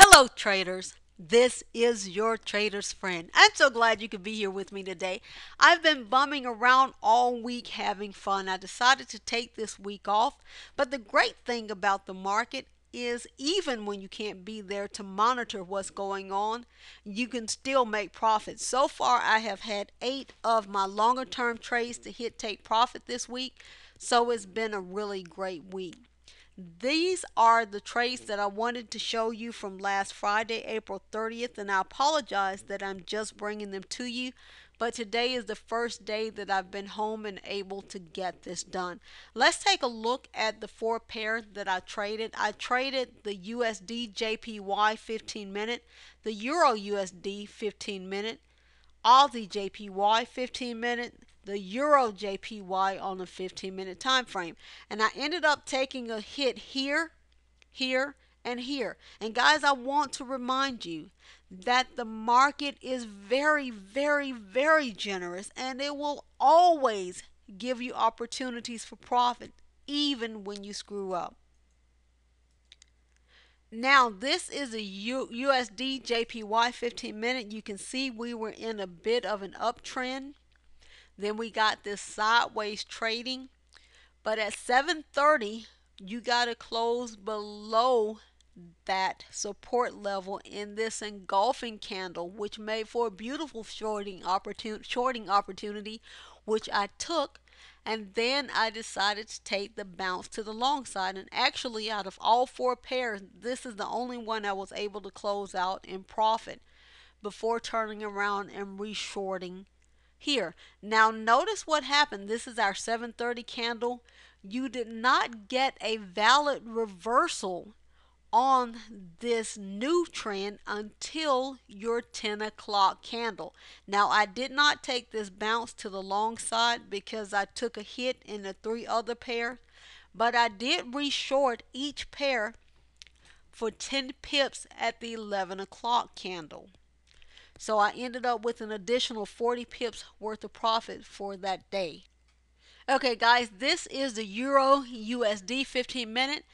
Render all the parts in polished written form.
Hello, traders. This is your trader's friend. I'm so glad you could be here with me today. I've been bumming around all week having fun. I decided to take this week off, but the great thing about the market is even when you can't be there to monitor what's going on, you can still make profits. So far, I have had 8 of my longer term trades to hit take profit this week, so it's been a really great week. These are the trades that I wanted to show you from last Friday, April 30th, and I apologize that I'm just bringing them to you, but today is the first day that I've been home and able to get this done. Let's take a look at the 4 pair that I traded. I traded the USDJPY 15 minute, the EURUSD 15 minute, Aussie JPY 15 minute, the Euro JPY on a 15-minute time frame. And I ended up taking a hit here, here, and here. And guys, I want to remind you that the market is very, very, very generous, and it will always give you opportunities for profit even when you screw up. Now this is a USD JPY 15 minute. You can see we were in a bit of an uptrend. Then we got this sideways trading. But at 7:30, you got to close below that support level in this engulfing candle, which made for a beautiful shorting opportunity, which I took. And then I decided to take the bounce to the long side. And actually, out of all 4 pairs, this is the only one I was able to close out in profit before turning around and reshorting here. Now notice what happened. This is our 7:30 candle. You did not get a valid reversal on this new trend until your 10 o'clock candle. Now I did not take this bounce to the long side because I took a hit in the 3 other pairs, but I did reshort each pair for 10 pips at the 11 o'clock candle. So I ended up with an additional 40 pips worth of profit for that day. Okay guys, this is the Euro USD 15 minute,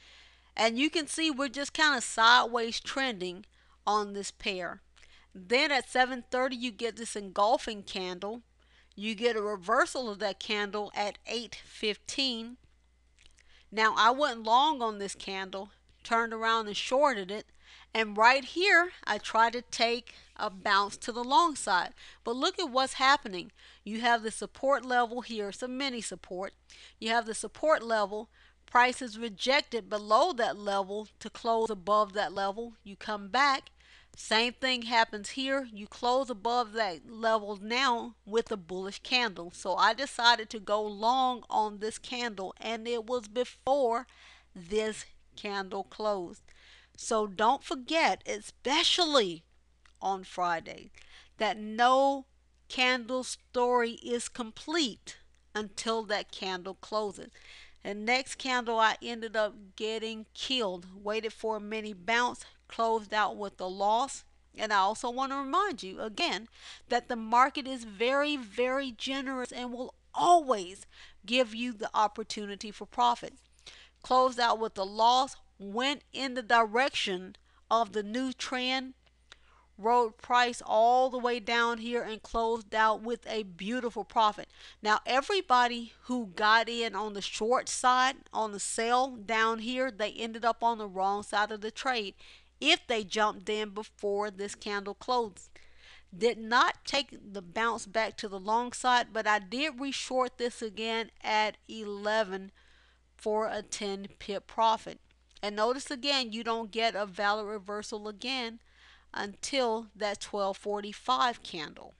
and you can see we're just kind of sideways trending on this pair. Then at 7:30 you get this engulfing candle. You get a reversal of that candle at 8:15. Now I went long on this candle, turned around and shorted it, and right here I try to take a bounce to the long side. But look at what's happening. You have the support level here, it's a mini support. You have the support level. Price is rejected below that level to close above that level. You come back. Same thing happens here. You close above that level now with a bullish candle. So I decided to go long on this candle, and it was before this candle closed. So don't forget, especially on Friday, that no candle story is complete until that candle closes. And next candle I ended up getting killed. Waited for a mini bounce, closed out with a loss. And I also want to remind you again that the market is very, very generous and will always give you the opportunity for profit. Closed out with a loss, went in the direction of the new trend, rode price all the way down here and closed out with a beautiful profit. Now everybody who got in on the short side on the sell down here, they ended up on the wrong side of the trade if they jumped in before this candle closed. Did not take the bounce back to the long side, but I did reshort this again at 11 for a 10 pip profit. And notice again, you don't get a valid reversal again until that 12:45 candle.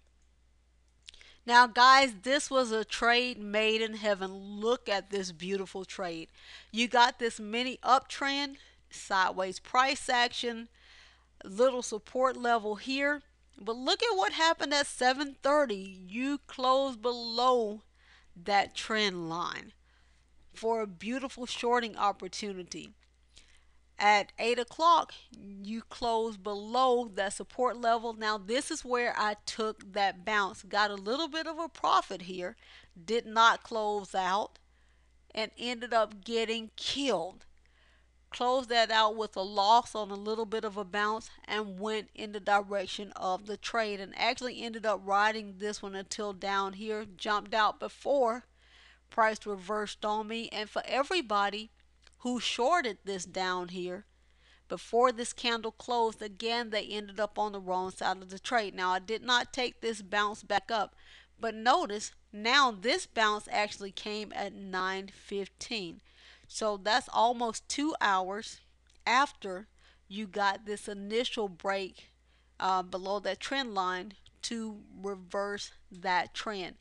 Now guys, this was a trade made in heaven. Look at this beautiful trade. You got this mini uptrend, sideways price action, little support level here. But look at what happened at 7:30. You closed below that trend line for a beautiful shorting opportunity. At 8 o'clock, you close below that support level. Now, this is where I took that bounce. Got a little bit of a profit here. Did not close out and ended up getting killed. closed that out with a loss on a little bit of a bounce and went in the direction of the trade, and actually ended up riding this one until down here, jumped out before price reversed on me. And for everybody who shorted this down here before this candle closed, again, they ended up on the wrong side of the trade. Now, I did not take this bounce back up, but notice now this bounce actually came at 9:15. So that's almost 2 hours after you got this initial break below that trend line to reverse that trend.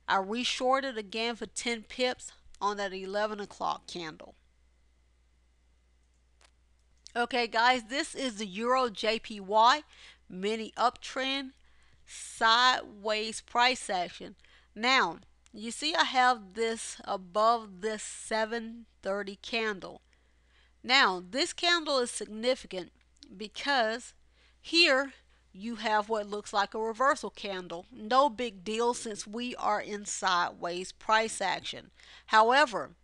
I reshorted again for 10 pips on that 11 o'clock candle. Okay, guys, this is the EURJPY mini uptrend sideways price action. Now, you see I have this above this 730 candle. Now, this candle is significant because here you have what looks like a reversal candle. No big deal since we are in sideways price action. However,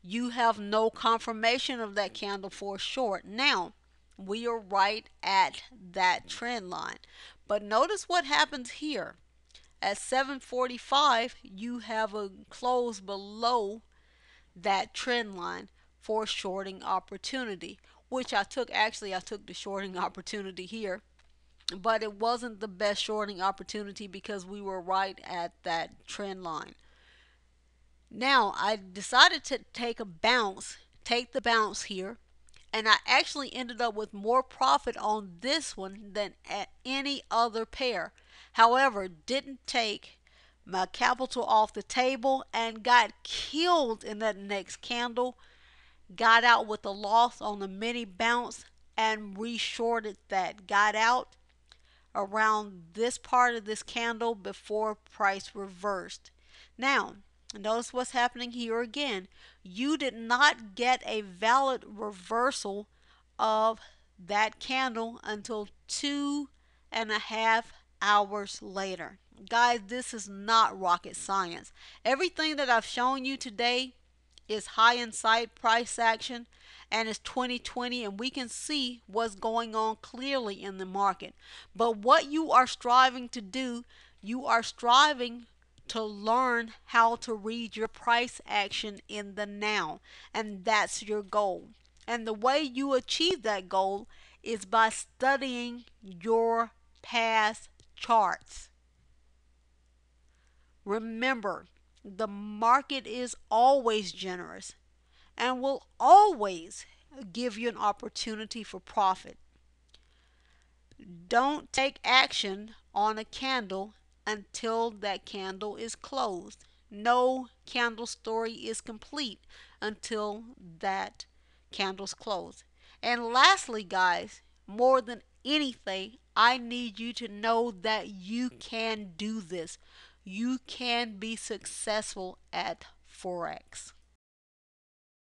you have no confirmation of that candle for a short. Now, we are right at that trend line. But notice what happens here. At 7:45, you have a close below that trend line for shorting opportunity, which I took. Actually, I took the shorting opportunity here, but it wasn't the best shorting opportunity because we were right at that trend line. Now, I decided to take the bounce here, and I actually ended up with more profit on this one than at any other pair. However, didn't take my capital off the table and got killed in that next candle. Got out with a loss on the mini bounce and reshorted that. Got out around this part of this candle before price reversed. Now, notice what's happening here again. You did not get a valid reversal of that candle until 2.5 hours later. Guys, this is not rocket science. Everything that I've shown you today is high in sight price action, and it's 2020, and we can see what's going on clearly in the market. But what you are striving to do, you are striving to learn how to read your price action in the now, and that's your goal. And the way you achieve that goal is by studying your past charts. Remember, the market is always generous and will always give you an opportunity for profit. Don't take action on a candle until that candle is closed. No candle story is complete until that candle's closed. And lastly, guys, more than anything, I need you to know that you can do this. You can be successful at Forex.